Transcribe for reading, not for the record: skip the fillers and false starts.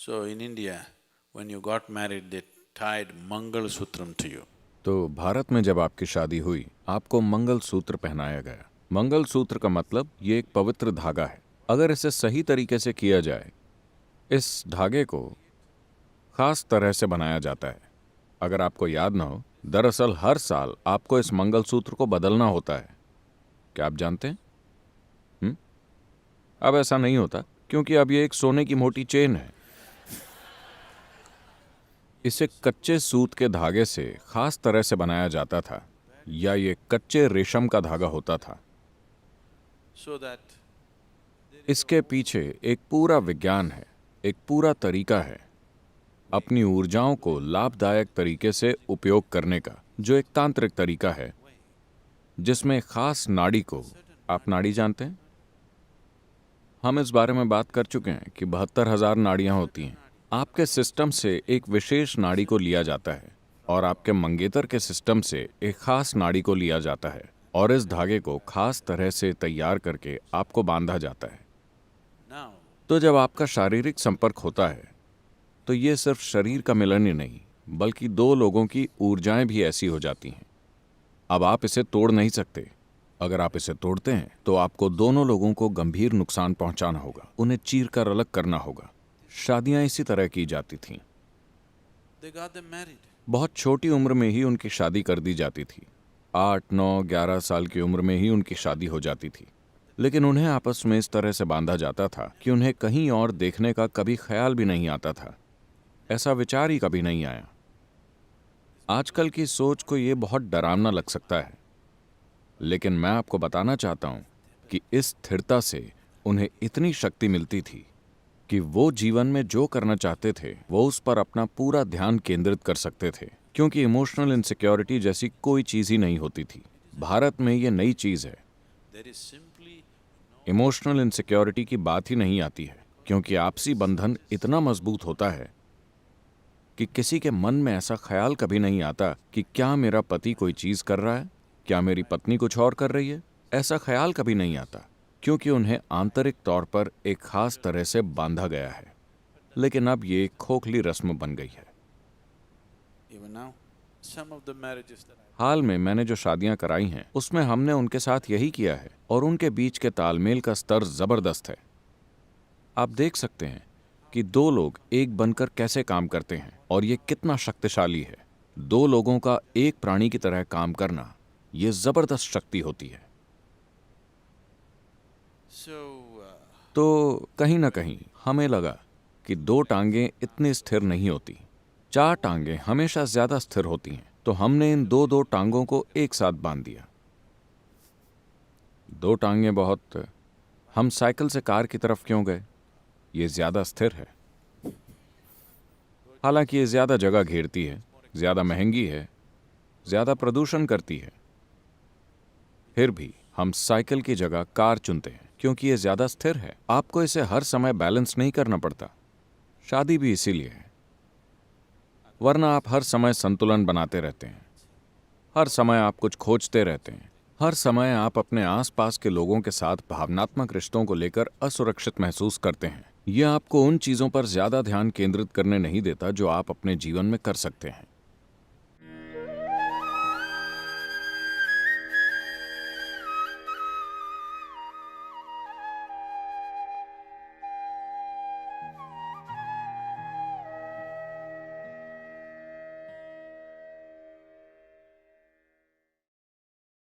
So in India, when you got married, they tied Mangal Sutram to you. तो भारत में जब आपकी शादी हुई, आपको मंगल सूत्र पहनाया गया। मंगल सूत्र का मतलब ये एक पवित्र धागा है। अगर इसे सही तरीके से किया जाए, इस धागे को खास तरह से बनाया जाता है। अगर आपको याद ना हो, दरअसल हर साल आपको इस मंगल सूत्र को बदलना होता है। क्या आप जानते हैं? अब ऐसा नहीं होता, क्योंकि अब ये एक सोने की मोटी चेन है। इसे कच्चे सूत के धागे से खास तरह से बनाया जाता था, या ये कच्चे रेशम का धागा होता था। So that इसके पीछे एक पूरा विज्ञान है, एक पूरा तरीका है अपनी ऊर्जाओं को लाभदायक तरीके से उपयोग करने का, जो एक तांत्रिक तरीका है जिसमें खास नाड़ी को, आप नाड़ी जानते हैं? हम इस बारे में बात कर चुके हैं कि 72,000 नाड़ियां होती हैं। आपके सिस्टम से एक विशेष नाड़ी को लिया जाता है और आपके मंगेतर के सिस्टम से एक खास नाड़ी को लिया जाता है और इस धागे को खास तरह से तैयार करके आपको बांधा जाता है। now, तो जब आपका शारीरिक संपर्क होता है, तो ये सिर्फ शरीर का मिलन ही नहीं, बल्कि दो लोगों की ऊर्जाएं भी ऐसी हो जाती हैं। अब आप इसे तोड़ नहीं सकते। अगर आप इसे तोड़ते हैं तो आपको दोनों लोगों को गंभीर नुकसान पहुंचाना होगा, उन्हें चीर कर अलग करना होगा। शादियां इसी तरह की जाती थीं। they got them married. बहुत छोटी उम्र में ही उनकी शादी कर दी जाती थी। 8, 9, 11 साल की उम्र में ही उनकी शादी हो जाती थी। लेकिन उन्हें आपस में इस तरह से बांधा जाता था कि उन्हें कहीं और देखने का कभी ख्याल भी नहीं आता था। ऐसा विचार ही कभी नहीं आया। आजकल की सोच को ये बहुत डरावना लग सकता है, लेकिन मैं आपको बताना चाहता हूं कि इस स्थिरता से उन्हें इतनी शक्ति मिलती थी कि वो जीवन में जो करना चाहते थे वो उस पर अपना पूरा ध्यान केंद्रित कर सकते थे, क्योंकि इमोशनल इनसिक्योरिटी जैसी कोई चीज ही नहीं होती थी। भारत में ये नई चीज है। There is simply emotional insecurity की बात ही नहीं आती है, क्योंकि आपसी बंधन इतना मजबूत होता है कि किसी के मन में ऐसा ख्याल कभी नहीं आता कि क्या मेरा पति कोई चीज कर रहा है, क्या मेरी पत्नी कुछ और कर रही है। ऐसा ख्याल कभी नहीं आता, क्योंकि उन्हें आंतरिक तौर पर एक खास तरह से बांधा गया है। लेकिन अब ये एक खोखली रस्म बन गई है। even now, some of the marriages that I हाल में मैंने जो शादियां कराई हैं, उसमें हमने उनके साथ यही किया है और उनके बीच के तालमेल का स्तर जबरदस्त है। आप देख सकते हैं कि दो लोग एक बनकर कैसे काम करते हैं और ये कितना शक्तिशाली है। दो लोगों का एक प्राणी की तरह काम करना, ये जबरदस्त शक्ति होती है। so तो कहीं ना कहीं हमें लगा कि दो टांगें इतनी स्थिर नहीं होती, 4 टांगें हमेशा ज्यादा स्थिर होती हैं। तो हमने इन दो टांगों को एक साथ बांध दिया। 2 टांगें बहुत। हम साइकिल से कार की तरफ क्यों गए? ये ज्यादा स्थिर है। हालांकि ये ज्यादा जगह घेरती है, ज्यादा महंगी है, ज्यादा प्रदूषण करती है, फिर भी हम साइकिल की जगह कार चुनते हैं क्योंकि ये ज्यादा स्थिर है। आपको इसे हर समय बैलेंस नहीं करना पड़ता। शादी भी इसीलिए है, वरना आप हर समय संतुलन बनाते रहते हैं। हर समय आप कुछ खोजते रहते हैं। हर समय आप अपने आसपास के लोगों के साथ भावनात्मक रिश्तों को लेकर असुरक्षित महसूस करते हैं। यह आपको उन चीजों पर ज्यादा ध्यान केंद्रित करने नहीं देता जो आप अपने जीवन में कर सकते हैं।